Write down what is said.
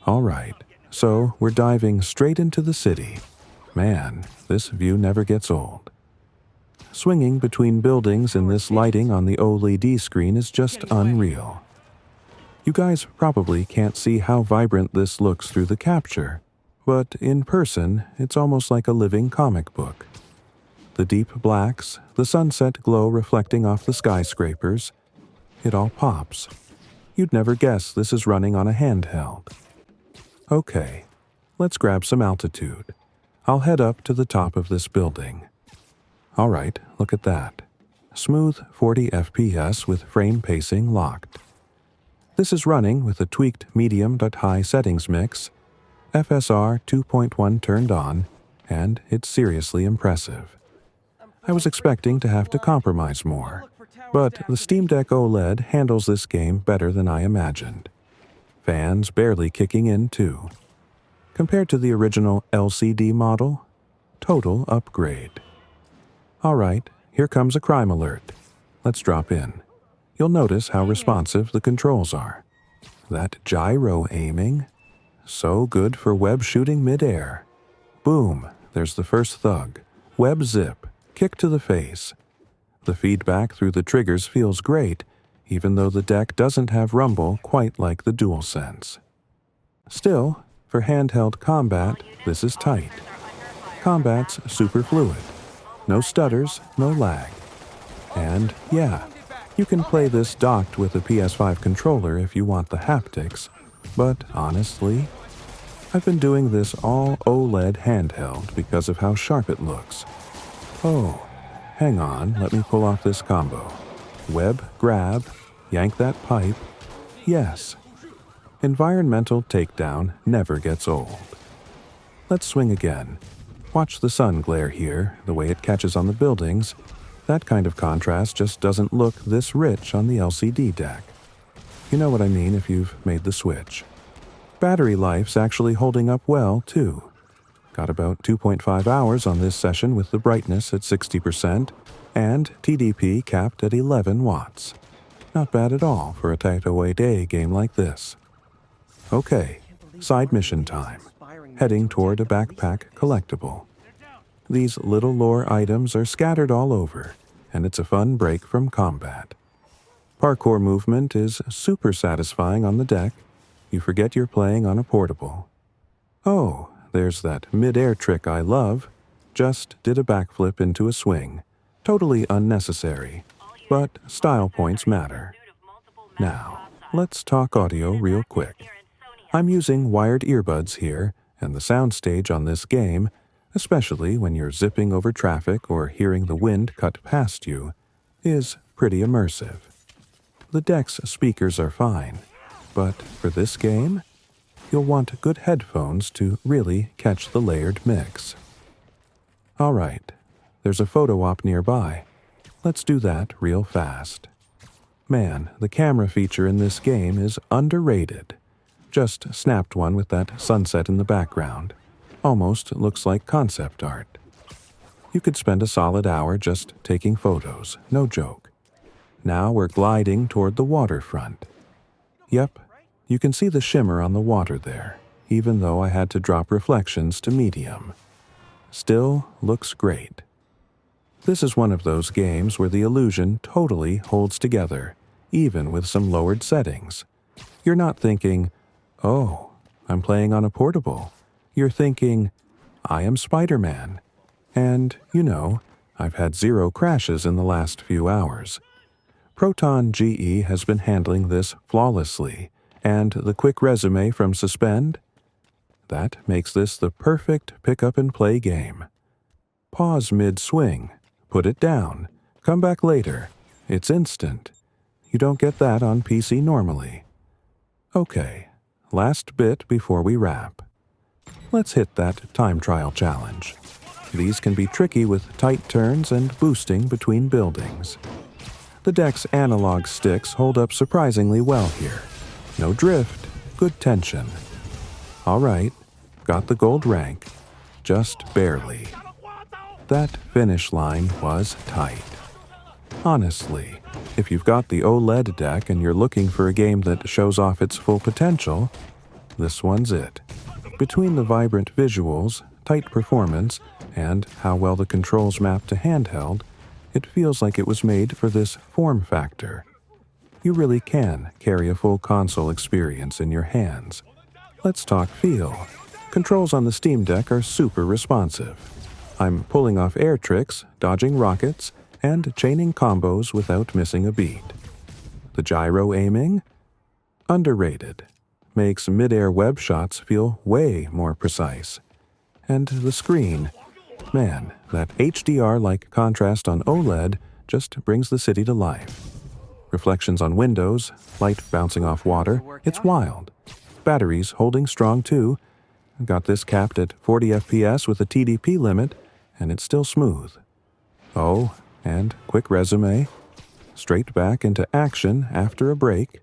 Alright, so we're diving straight into the city. Man, this view never gets old. Swinging between buildings in this lighting on the OLED screen is just unreal. You guys probably can't see how vibrant this looks through the capture, but in person, it's almost like a living comic book. The deep blacks, the sunset glow reflecting off the skyscrapers, it all pops. You'd never guess this is running on a handheld. Okay, let's grab some altitude. I'll head up to the top of this building. Alright, look at that. Smooth 40 FPS with frame pacing locked. This is running with a tweaked medium-high settings mix, FSR 2.1 turned on, and it's seriously impressive. I was expecting to have to compromise more, but the Steam Deck OLED handles this game better than I imagined. Fans barely kicking in too. Compared to the original LCD model, total upgrade. Alright, here comes a crime alert. Let's drop in. You'll notice how responsive the controls are. That gyro aiming, so good for web shooting mid-air. Boom, there's the first thug. Web zip, kick to the face. The feedback through the triggers feels great, even though the deck doesn't have rumble quite like the DualSense. Still, for handheld combat, this is tight. Combat's super fluid. No stutters, no lag. And yeah, you can play this docked with a PS5 controller if you want the haptics, but honestly, I've been doing this all OLED handheld because of how sharp it looks. Oh, hang on, let me pull off this combo. Web grab, yank that pipe. Yes. Environmental takedown never gets old. Let's swing again. Watch the sun glare here, the way it catches on the buildings. That kind of contrast just doesn't look this rich on the LCD deck. You know what I mean if you've made the switch. Battery life's actually holding up well, too. Got about 2.5 hours on this session with the brightness at 60% and TDP capped at 11 watts. Not bad at all for a tight 08A game like this. Okay, side mission time. Heading toward a backpack collectible. These little lore items are scattered all over, and it's a fun break from combat. Parkour movement is super satisfying on the deck. You forget you're playing on a portable. Oh, there's that mid-air trick I love. Just did a backflip into a swing. Totally unnecessary, but style points matter. Now, let's talk audio real quick. I'm using wired earbuds here, and the soundstage on this game, especially when you're zipping over traffic or hearing the wind cut past you, is pretty immersive. The deck's speakers are fine, but for this game, you'll want good headphones to really catch the layered mix. Alright, there's a photo op nearby. Let's do that real fast. Man, the camera feature in this game is underrated. Just snapped one with that sunset in the background. Almost looks like concept art. You could spend a solid hour just taking photos, no joke. Now we're gliding toward the waterfront. Yep, you can see the shimmer on the water there, even though I had to drop reflections to medium. Still looks great. This is one of those games where the illusion totally holds together, even with some lowered settings. You're not thinking, oh, I'm playing on a portable. You're thinking, I am Spider-Man. And, you know, I've had 0 crashes in the last few hours. Proton GE has been handling this flawlessly, and the quick resume from Suspend? That makes this the perfect pick-up-and-play game. Pause mid-swing, put it down, come back later. It's instant. You don't get that on PC normally. Okay, last bit before we wrap. Let's hit that time trial challenge. These can be tricky with tight turns and boosting between buildings. The deck's analog sticks hold up surprisingly well here. No drift, good tension. Alright, got the gold rank. Just barely. That finish line was tight. Honestly, if you've got the OLED deck and you're looking for a game that shows off its full potential, this one's it. Between the vibrant visuals, tight performance, and how well the controls map to handheld, it feels like it was made for this form factor. You really can carry a full console experience in your hands. Let's talk feel. Controls on the Steam Deck are super responsive. I'm pulling off air tricks, dodging rockets, and chaining combos without missing a beat. The gyro aiming? Underrated. Makes mid-air web shots feel way more precise. And the screen? Man, that HDR-like contrast on OLED just brings the city to life. Reflections on windows, light bouncing off water, it's wild. Batteries holding strong too. Got this capped at 40 FPS with a TDP limit, and it's still smooth. Oh, and quick resume. Straight back into action after a break.